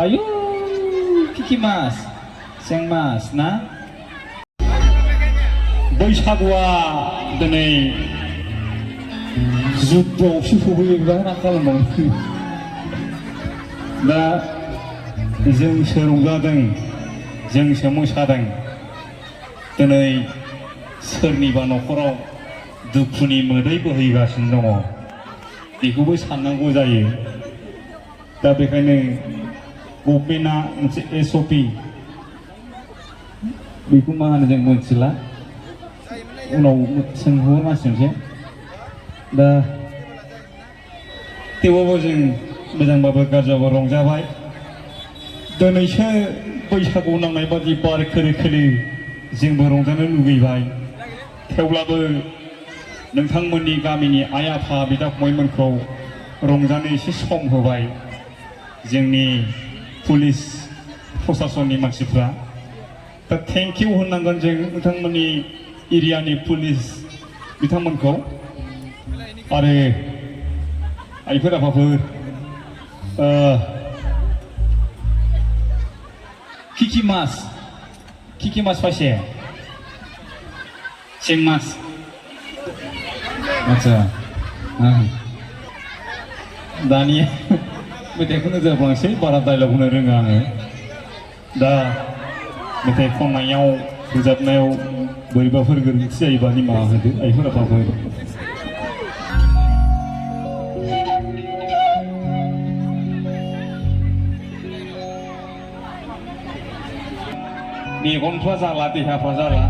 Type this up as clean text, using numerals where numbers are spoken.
Ayo, Kiki Mas, Seng Mas, na? बैसागुआ दिनै जुद्धआवसो सफैयोबा मा खालामबावनो दा जोंसो रंजादों जोंसो मोसादों दिनै सोरनिबा न'खराव दुखुनि मोदै बोहैगासिनो दङ बेखौबो साननांगौ जायो दा बेखायनो गभर्नमेन्टआ मोनसे SOP बेखौ मा होनो जों मोनथिला उनाव सोंहरनांसिगोनसो दा थेवबाबो जों मोजांबाबो गाज्रिबाबो रंजाबाय दिनैसो बैसागु नांनाय बादि बार खोलो खोलो जोंबो रंजानो लुगैबाय थेवब्लाबो नोंथांमोननि गामिनि आइ आफा बिदा फंबायमोनखौ रंजानो एसे सम होबाय जोंनि पुलिस प्रशासननि मानसिफ्रा दा थेंक इउ होननांगोन जों नोंथांमोननि एरियानि पुलिस बिथांमोनखौ आरो आइफोर आफाफोर Kiki Mas फायसे Seng Mas आच्छा दानिया मेथाइखौ नोजोर होलांसै बारा डायलग होनो रोङा आङो दा मेथाइ खननायाव रोजाबनायाव बोरैबाफोर गोरोन्थि जायोबा निमाहा होदो आइफोर आफाफोर मेगनफ्रा जाला देहाफ्रा जाला